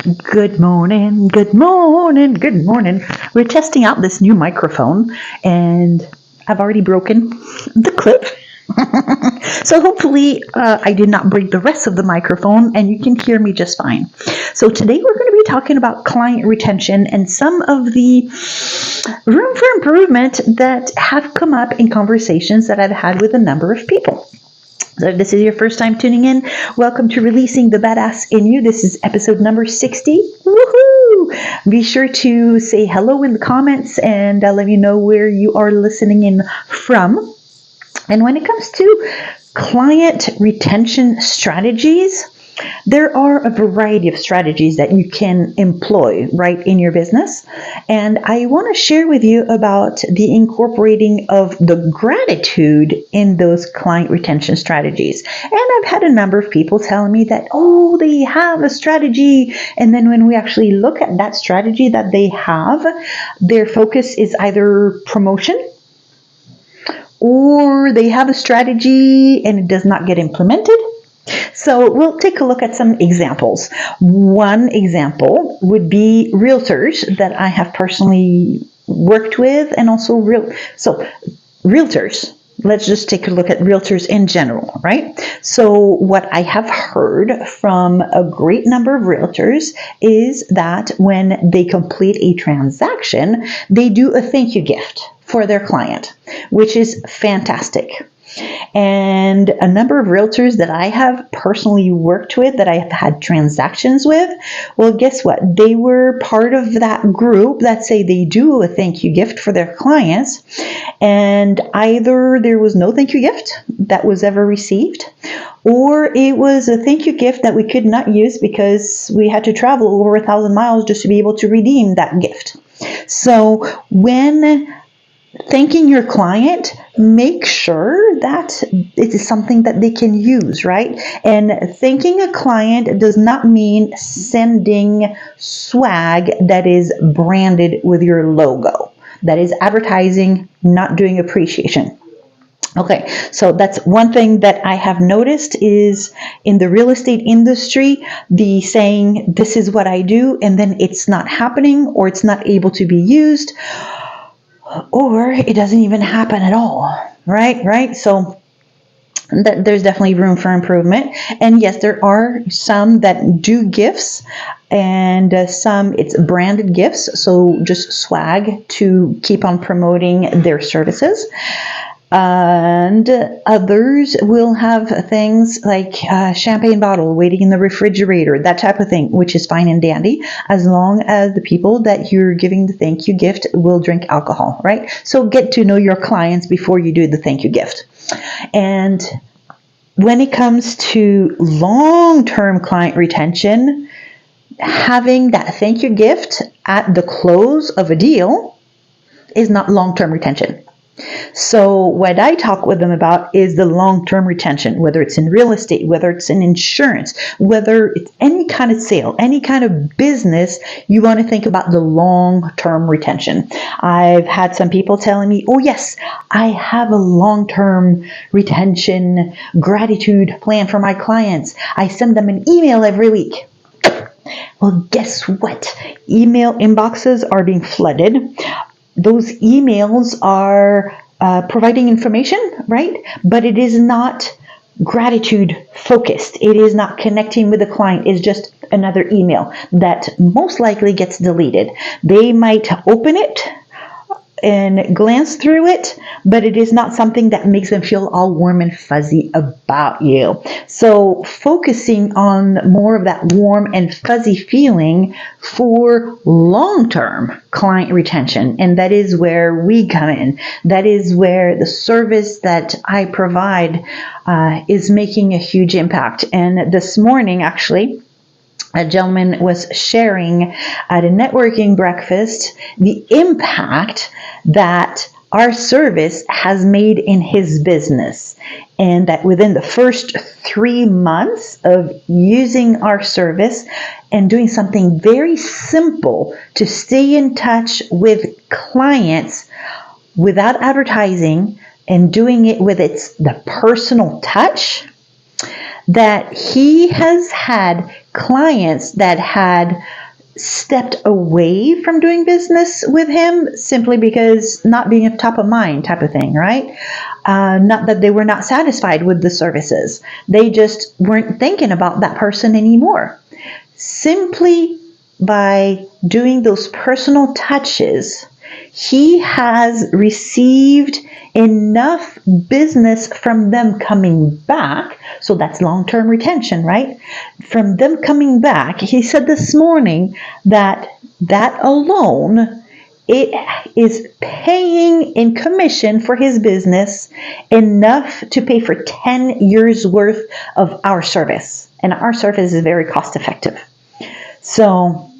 Good morning, good morning, good morning. We're testing out this new microphone and I've already broken the clip. So hopefully I did not break the rest of the microphone and you can hear me just fine. So today we're going to be talking about client retention and some of the room for improvement that have come up in conversations that I've had with a number of people. So if this is your first time tuning in, welcome to Releasing the Badass in You. This is episode number 60. Woohoo! Be sure to say hello in the comments and let me know where you are listening in from. And when it comes to client retention strategies, there are a variety of strategies that you can employ right in your business. And I want to share with you about the incorporating of the gratitude in those client retention strategies. And I've had a number of people tell me that, oh, they have a strategy. And then when we actually look at that strategy that they have, their focus is either promotion, or they have a strategy and it does not get implemented. So we'll take a look at some examples. One example would be realtors that I have personally worked with, and also realtors. Let's just take a look at realtors in general, right? So what I have heard from a great number of realtors is that when they complete a transaction, they do a thank you gift for their client, which is fantastic. And a number of realtors that I have personally worked with, that I have had transactions with, well, guess what? They were part of that group that say they do a thank you gift for their clients. And either there was no thank you gift that was ever received, or it was a thank you gift that we could not use because we had to travel over 1,000 miles just to be able to redeem that gift. So when thanking your client, make sure that it is something that they can use, right? And thanking a client does not mean sending swag that is branded with your logo. That is advertising, not doing appreciation. Okay, so that's one thing that I have noticed is in the real estate industry, the saying, this is what I do, and then it's not happening or it's not able to be used, or it doesn't even happen at all, right? So there's definitely room for improvement. And yes, there are some that do gifts, and some it's branded gifts, so just swag to keep on promoting their services. And others will have things like a champagne bottle waiting in the refrigerator, that type of thing, which is fine and dandy as long as the people that you're giving the thank you gift will drink alcohol, right? So get to know your clients before you do the thank you gift. And when it comes to long-term client retention, having that thank you gift at the close of a deal is not long-term retention. So what I talk with them about is the long-term retention, whether it's in real estate, whether it's in insurance, whether it's any kind of sale, any kind of business, you want to think about the long-term retention. I've had some people telling me, oh yes, I have a long-term retention gratitude plan for my clients. I send them an email every week. Well, guess what? Email inboxes are being flooded. Those emails are providing information, right? But it is not gratitude focused. It is not connecting with the client. It's just another email that most likely gets deleted. They might open it and glance through it, but it is not something that makes them feel all warm and fuzzy about you. So focusing on more of that warm and fuzzy feeling for long-term client retention. And that is where we come in. That is where the service that I provide is making a huge impact. And this morning, actually, a gentleman was sharing at a networking breakfast the impact that our service has made in his business, and that within the first 3 months of using our service and doing something very simple to stay in touch with clients without advertising and doing it with the personal touch, that he has had clients that had stepped away from doing business with him simply because not being a top of mind type of thing, right? Not that they were not satisfied with the services. They just weren't thinking about that person anymore. Simply by doing those personal touches, he has received enough business from them coming back. So that's long-term retention, right? From them coming back, he said this morning that alone, it is paying in commission for his business enough to pay for 10 years worth of our service. And our service is very cost effective. So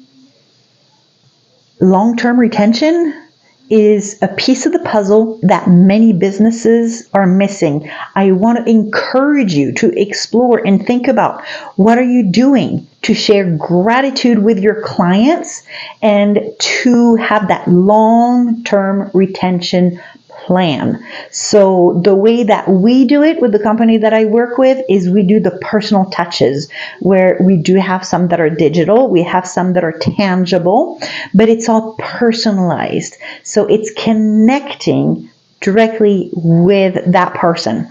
long-term retention is a piece of the puzzle that many businesses are missing. I want to encourage you to explore and think about what are you doing to share gratitude with your clients and to have that long-term retention plan. So the way that we do it with the company that I work with is we do the personal touches, where we do have some that are digital, we have some that are tangible, but it's all personalized. So it's connecting directly with that person.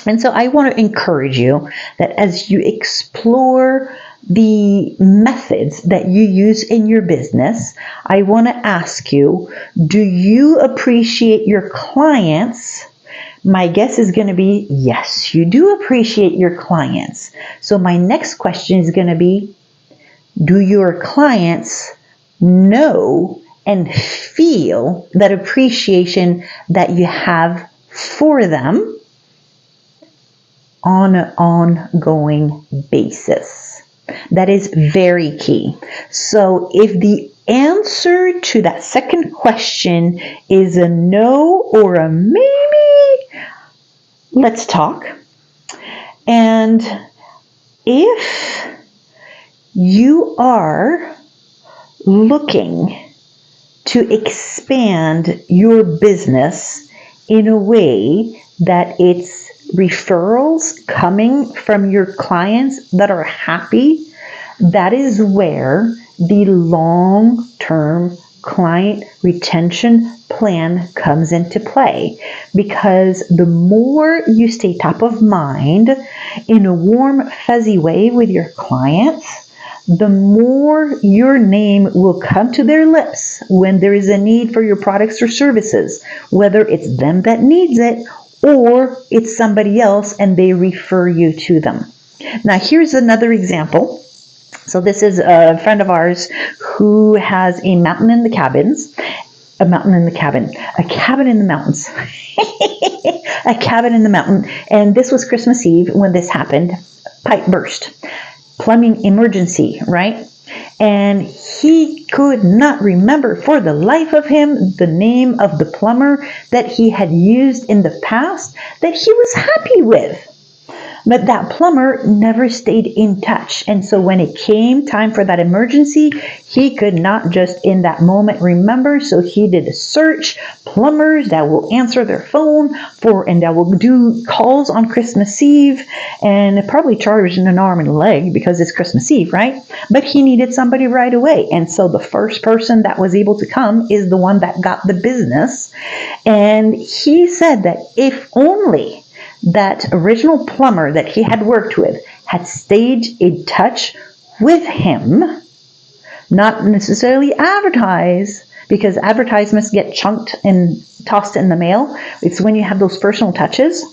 And so I want to encourage you that as you explore the methods that you use in your business, I want to ask you, do you appreciate your clients? My guess is going to be, yes, you do appreciate your clients. So my next question is going to be, do your clients know and feel that appreciation that you have for them on an ongoing basis? That is very key. So if the answer to that second question is a no or a maybe, let's talk. And if you are looking to expand your business in a way that it's referrals coming from your clients that are happy, that is where the long-term client retention plan comes into play. Because the more you stay top of mind in a warm, fuzzy way with your clients, the more your name will come to their lips when there is a need for your products or services, whether it's them that needs it or it's somebody else and they refer you to them. Now, here's another example. So this is a friend of ours who has a mountain in the cabins, a cabin in the mountains, a cabin in the mountain. And this was Christmas Eve when this happened. Pipe burst, plumbing emergency, right? And he could not remember for the life of him the name of the plumber that he had used in the past that he was happy with. But that plumber never stayed in touch. And so when it came time for that emergency, he could not just in that moment remember. So he did a search, plumbers that will answer their phone and that will do calls on Christmas Eve, and probably charged an arm and a leg because it's Christmas Eve, right? But he needed somebody right away. And so the first person that was able to come is the one that got the business. And he said that if only that original plumber that he had worked with had stayed in touch with him, not necessarily advertise, because advertisements get chunked and tossed in the mail. It's when you have those personal touches.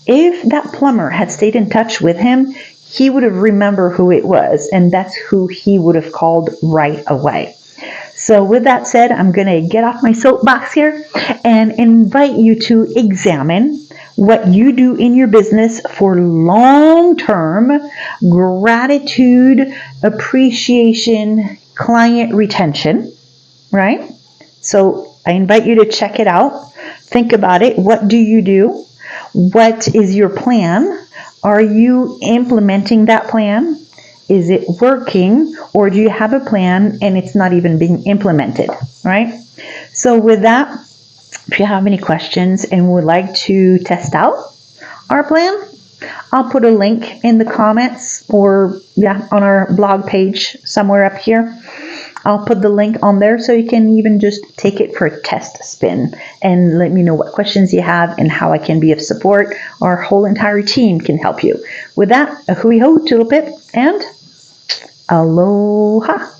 If that plumber had stayed in touch with him, he would have remembered who it was, and that's who he would have called right away. So with that said, I'm going to get off my soapbox here and invite you to examine what you do in your business for long-term gratitude, appreciation, client retention, right? So I invite you to check it out. Think about it. What do you do? What is your plan? Are you implementing that plan? Is it working, or do you have a plan and it's not even being implemented, right? So with that, if you have any questions and would like to test out our plan, I'll put a link in the comments or on our blog page somewhere up here. I'll put the link on there so you can even just take it for a test spin and let me know what questions you have and how I can be of support. Our whole entire team can help you. With that, a hui ho, tulipip, and aloha.